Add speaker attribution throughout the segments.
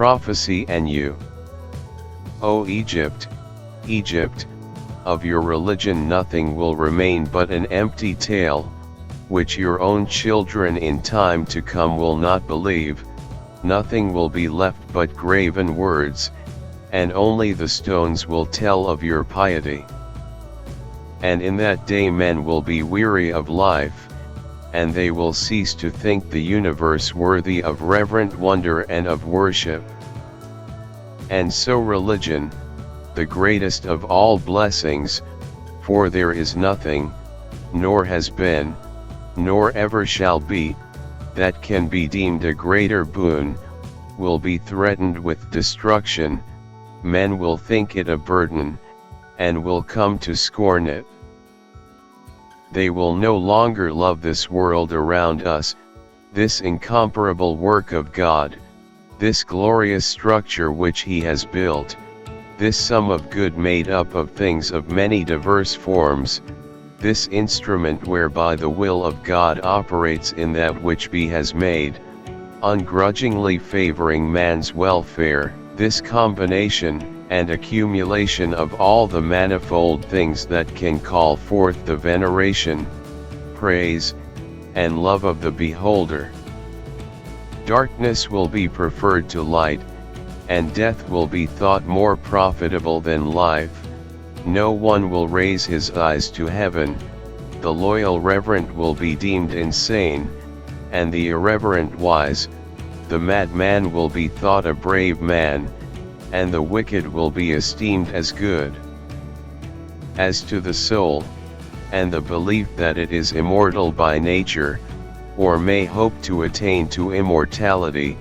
Speaker 1: Prophecy and You. O Egypt, Egypt, of your religion nothing will remain but an empty tale, which your own children in time to come will not believe. Nothing will be left but graven words, and only the stones will tell of your piety. And in that day men will be weary of life, and they will cease to think the universe worthy of reverent wonder and of worship. And so religion, the greatest of all blessings, for there is nothing, nor has been, nor ever shall be, that can be deemed a greater boon, will be threatened with destruction. Men will think it a burden, and will come to scorn it. They will no longer love this world around us, this incomparable work of God, this glorious structure which He has built, this sum of good made up of things of many diverse forms, this instrument whereby the will of God operates in that which He has made, ungrudgingly favoring man's welfare, this combination and accumulation of all the manifold things that can call forth the veneration, praise, and love of the beholder. Darkness will be preferred to light, and death will be thought more profitable than life. No one will raise his eyes to heaven, the loyal reverent will be deemed insane, and the irreverent wise, the madman will be thought a brave man, and the wicked will be esteemed as good. As to the soul, and the belief that it is immortal by nature, or may hope to attain to immortality,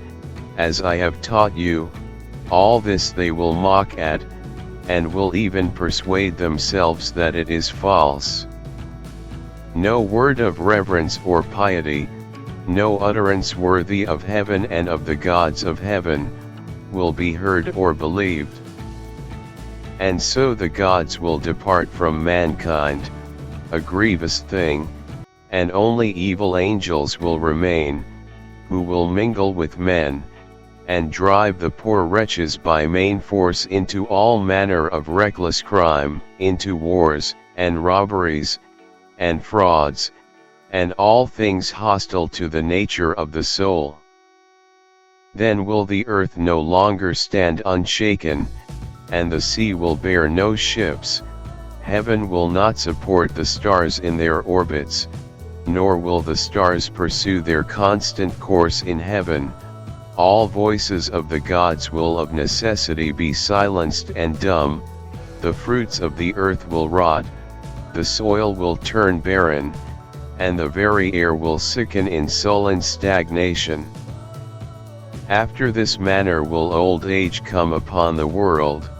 Speaker 1: as I have taught you, all this they will mock at, and will even persuade themselves that it is false. No word of reverence or piety, no utterance worthy of heaven and of the gods of heaven, will be heard or believed. And so the gods will depart from mankind, a grievous thing, and only evil angels will remain, who will mingle with men, and drive the poor wretches by main force into all manner of reckless crime, into wars, and robberies, and frauds, and all things hostile to the nature of the soul. Then will the earth no longer stand unshaken, and the sea will bear no ships, heaven will not support the stars in their orbits, nor will the stars pursue their constant course in heaven. All voices of the gods will of necessity be silenced and dumb, the fruits of the earth will rot, the soil will turn barren, and the very air will sicken in sullen stagnation. After this manner will old age come upon the world.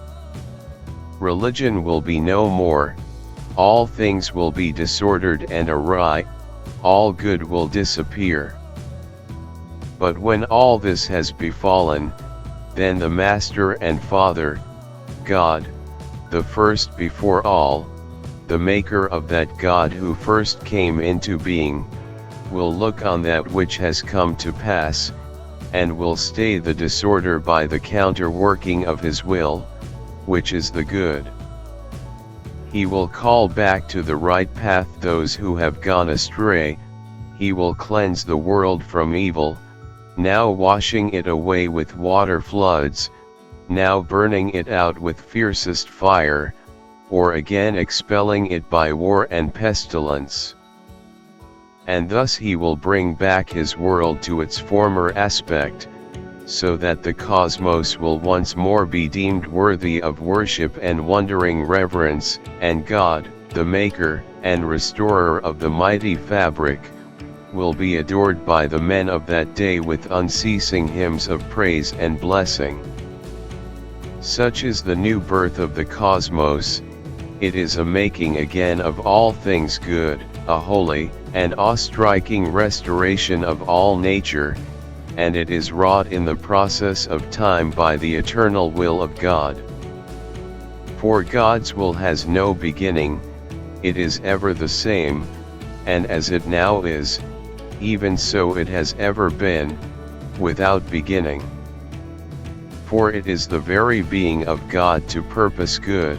Speaker 1: Religion will be no more, all things will be disordered and awry, all good will disappear. But when all this has befallen, then the Master and Father, God, the first before all, the Maker of that God who first came into being, will look on that which has come to pass, and will stay the disorder by the counter-working of His will, which is the good. He will call back to the right path those who have gone astray, He will cleanse the world from evil, now washing it away with water floods, now burning it out with fiercest fire, or again expelling it by war and pestilence. And thus He will bring back His world to its former aspect, so that the cosmos will once more be deemed worthy of worship and wondering reverence, and God, the Maker and Restorer of the mighty fabric, will be adored by the men of that day with unceasing hymns of praise and blessing. Such is the new birth of the cosmos, it is a making again of all things good, a holy and awe-striking restoration of all nature, and it is wrought in the process of time by the eternal will of God. For God's will has no beginning, it is ever the same, and as it now is, even so it has ever been, without beginning. for it is the very being of God to purpose good.